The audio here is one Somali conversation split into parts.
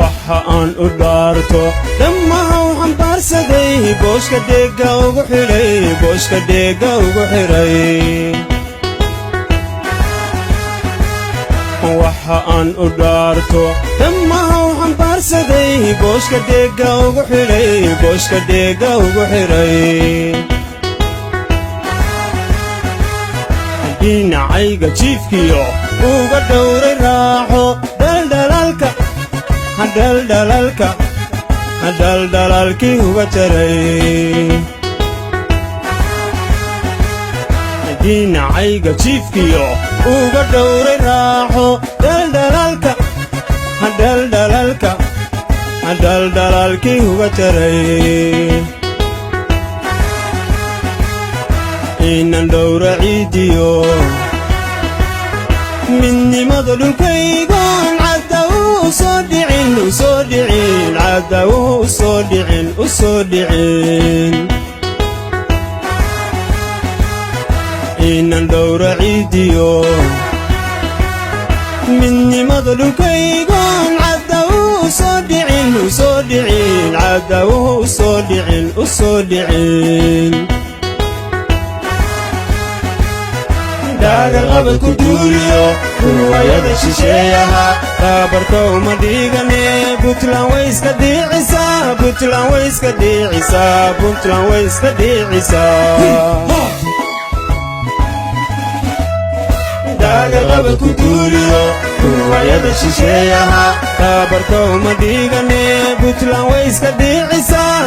waxa aan u dhaarto dhammaha waxaan baarsaday booska dheega ugu xiray waxa aan u dhaarto dhammaha waxaan baarsaday booska dheega ugu xiray dhinacayga jiifkiyo uga dhowray raaxo dhaldhalaalkii uga jaray dhinacayga jiifkiyo uga dhowray raaxo dhaldhalaalkii uga jaray inan dhowra ciidiyo midnimada dhulkaygoon cadda u soo dhicin inan dhowra ciidiyo midnimada dhulkaygoon cadda u soo dhicin daagal qabad ku duuliyo ruwaayada shisheeyaha taabarkow ma dhigane Puntland way iska dhiicisaa daagal qabad ku duuliyo ruwaayada shisheeyaha taabarkow ma dhigane Puntland way iska dhiicisaa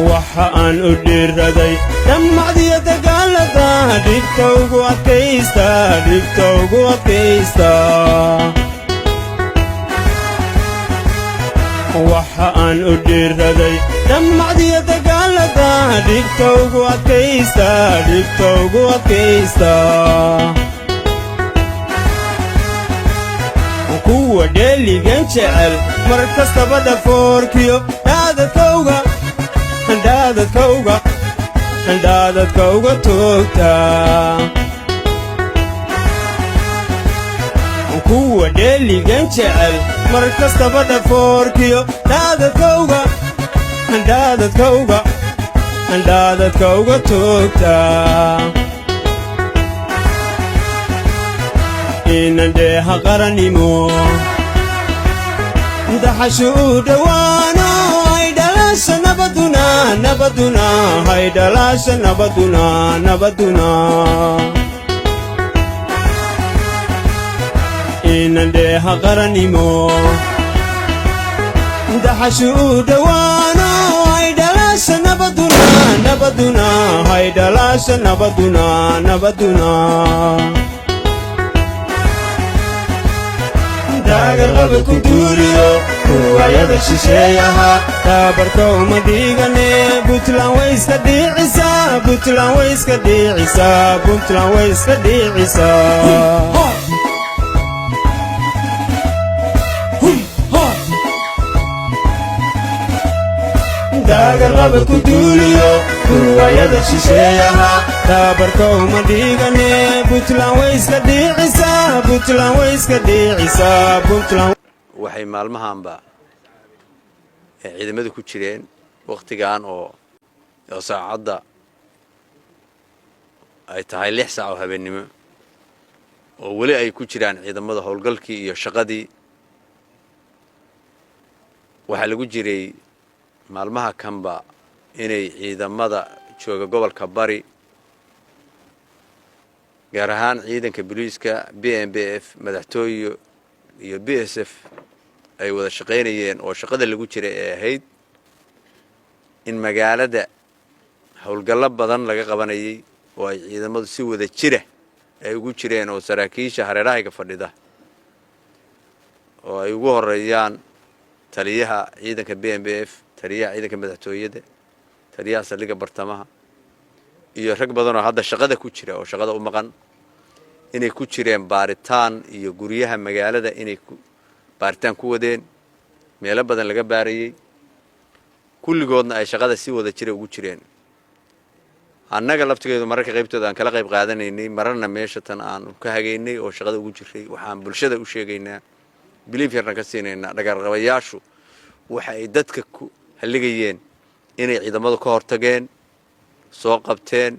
waxa aan u dhiiraday dhammacdiyo dagaalada dhibta ugu adkaysta waxa aan u dhiiraday dhammacdiyo dagaalada dhibta ugu adkaysta kuwa dheeligan jecel mar kastaba dhafoorkiyo dhaadadka uga toogtaa kuwa dheeligan jecel mar kastaba dhafoorkiyo dhaadadka uga toogtaa inan dheeha qarannimo daxashu u dhowaano nabaduna haydhalaasha nabaduna inan dheeha qarannimo daxashu u dhowaano haydhalaasha nabaduna haydhalaasha nabaduna daagal qabad ku duuliyo ruwaayada shisheeyaha taabarkow ma dhigane Puntland way iska dhiicisaa daagal qabad ku duuliyo ruwaayada shisheeyaha taabarkow ma dhigane Puntland way iska dhiicisaa waxay maalmahanba ciidamadu ku jireen waqtigan oo saacadda ay tahay 6 saac oo habeenimo oo wali ay ku jiraan ciidamada howlgalkii iyo shaqadii waxa lagu jiray maalmaha kanba inay ciidamada jooga gobolka bari gaar ahaan ciidanka booliiska BNBF madaxtooyo iyo BSF ay wada shaqaynayeen oo shaqada lagu jiray ee ahayd in magaalada howlgallo badan laga qabanayay oo ay ciidamadu si wada jira ay ugu jireen oo saraakiisha hareeraha fadhida oo ay ugu horeeyaan taliyaha ciidanka BMBF taliyaha ciidanka madaxtooyada taliyaha saldhigga bartamaha iyo rag badan oo hadda shaqada ku jira oo shaqada u maqan inay ku jireen baaritaan iyo guryaha magaalada inay baaritaan ku wadeen meelo badan laga baarayay kulligoodna ay shaqada si wada jira ugu jireen annaga laftigeedu mararka qaybtooda aan kala qayb qaadanaynay mararna meesha tan aan ka hagaynay oo shaqada ugu jiray waxaan bulshada u sheegaynaa belief yarna ka siinaynaa dhagarqabayaashu waxa ay dadka ku haligayeen inay ciidamadu ka hortageen soo qabteen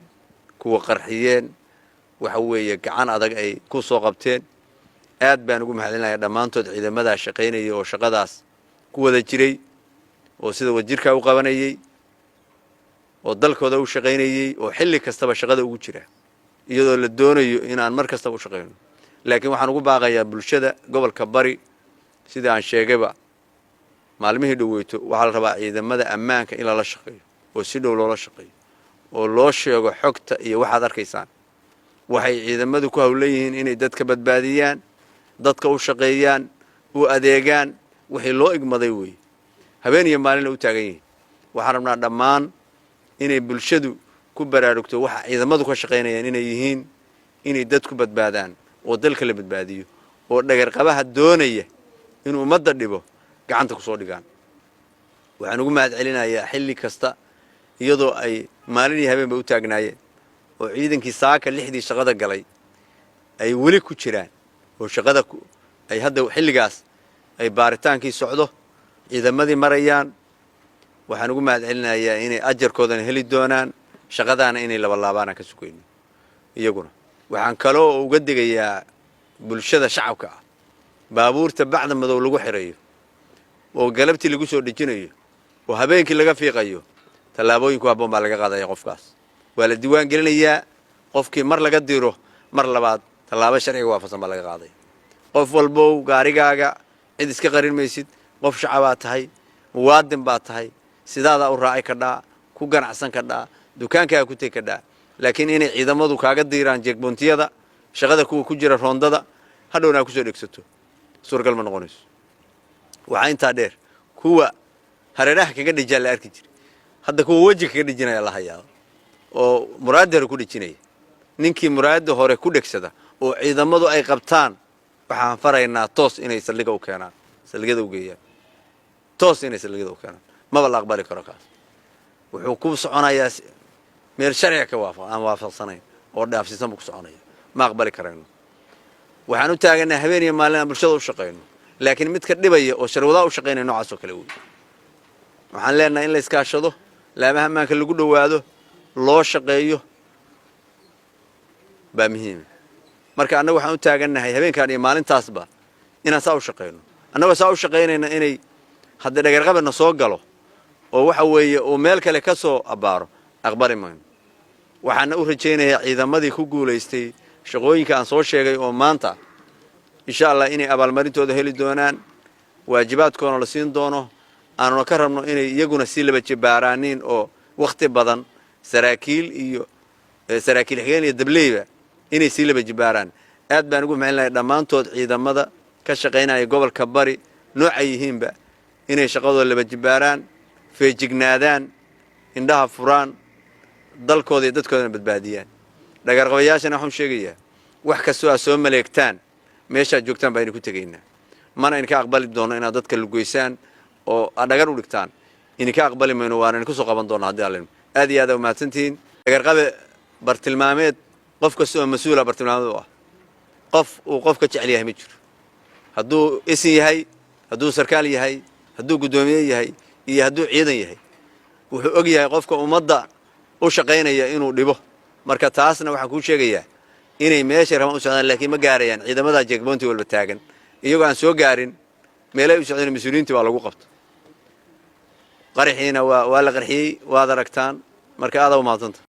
kuwa qarxiyeen waxa weeye gacan adag ay ku soo qabteen aad baan ugu mahadcelinayaa dhammaantood ciidamada shaqaynaya oo shaqadaas ku wada jiray oo sida wajirka u qabanayay oo dalkooda u shaqaynayay oo xilli kastaba shaqada ugu jira iyadoo la doonayo inaan mar kastaba u shaqayno laakiin waxaan ugu baaqayaa bulshada gobolka bari sida aan sheegayba maalmihii dhaweyto waxa la rabaa ciidamada ammaanka in la shaqeeyo oo si dhow loola shaqeeyo oo loo sheego xogta iyo waxaad arkaysaan waxay ciidamadu ku hawleeyeen inay dadka badbaadiyaan dadka u shaqeeyaan u adeegaan wixii loo igmaday weey habeen iyo maalin u taagan yihiin waxaan rabnaa dhammaan inay bulshadu ku baraarugto waxa ciidamadu ka shaqeynayaan inay yihiin inay dadku badbaadaan oo dalka la badbaadiyo oo dhagarqabaha doonaya inuu ummadda dhibo gacanta ku soo dhigaan waxaan ugu mahadcelinayaa xilli kasta iyadoo ay maalin iyo habeenba u taagnaayeen oo ciidankii saaka 6dii shaqada galay ay weli ku jiraan oo shaqada ay hadda xilligaas ay baaritaankii socdo ciidamadii marayaan waxaan ugu mahadcelinayaa inay ajarkoodan heli doonaan shaqadaana inay laba laabaan ka sugayno iyaguna waxaan kaloo uga digayaa bulshada shacabka baabuurta bacda madow lagu xirayo oo galabtii lagu soo dhijinayo oo habeenkii laga fiiqayo talaabooyinku waa bomba laga qaadayo qofkaas waa la diiwaan gelinayaa qofkii mar laga diro mar labaad talaabo sharciga waafaqsan baa laga qaaday qof walbo gaarigaaga cid iska qarin maysid qof shacab tahay muwaadin baa tahay sidaada u raacay ka dhaa ku ganacsan ka dhaa dukaankaaga ku tag ka dhaa laakiin inay ciidamadu kaaga diiraan jeegbontiyada shaqada kuwa ku jira roondada hadhowna ku soo dhigsato suurgal ma noqonayso waxa inta dheer kuwa hareeraha kaga dhijaa la arki jiray hadda kuwa wajiga kaga dhijinaya la hayaa oo muraadada ku dhijinaya ninkii muraadada hore ku dhigsada oo ciidamadu ay qabtaan waxaan faraynaa toos inay saldhiga u keenaan saldhigada u geeyaan toos inay saldhigada u keenaan ma la aqbali karo kaas wuxuu ku soconayaa meel sharci ka waafaqsanayn oo dhaafsiisan ku soconaya ma aqbali karayno waxaan u taaganaa habeen iyo maalin bulshada u shaqeyno laakiin mid ka dhibaya oo sharwada u shaqeynay noocaas oo kale waxaan leenahay in la iskaashado laamaha ammaanka lagu dhawaado loo shaqeeyo baa muhiim marka annagu waxaan u taaganahay habeenkan iyo maalintaasba inaan saa u shaqeyno annagu saa u shaqeynayna inay hadda dhagarqabana soo galo oo waxa weeye oo meel kale ka soo abaaro aqbari mayno waxaan u rajaynayaa ciidamadii ku guuleystay shaqooyinka aan soo sheegay oo maanta insha Allah inay abaalmarintooda heli doonaan waajibaadkoona la siin doono aanuna ka rabno inay iyaguna si laba jibaaraaniin oo waqti badan saraakiil xigeen iyo dableyba inay si laba jibaaraan aad baan ugu mahadcelinayaa dhammaantood ciidamada ka shaqeynaya gobolka bari noocay yihiinba inay shaqadooda laba jibaaraan feejignaadaan indhaha furaan dalkooda iyo dadkoodana badbaadiyaan dhagarqabayaashana waxaan sheegayaa wax kastoo aad soo maleegtaan meeshaad joogtaan baa idinku tegaynaa mana idinka aqbali doono inaad dadka lugeysaan oo aad dhagar u dhigtaan idinka aqbali mayno waana idinku soo qaban doonaa haddii alle aad iyo aad u mahadsantihiin dhagarqabe bartilmaameed qof kasta oo mas-uula bartilmaameed u ah qof uu qofka jecel yahay ma jiro hadduu isin yahay hadduu sarkaal yahay hadduu guddoomiye yahay iyo hadduu ciidan yahay wuxuu og yahay qofka ummadda u shaqaynaya inuu dhibo marka taasna waxaan kuu sheegayaa inay meesha rabaan u socdaan laakiin ma gaarayaan ciidamada jeegboonti walba taagan iyagoo aan soo gaarin meelay u socdeen mas-uuliyiintii waa lagu qabto qaraxiina waa la qarxiyey waad aragtaan marka aad u mahadsantahay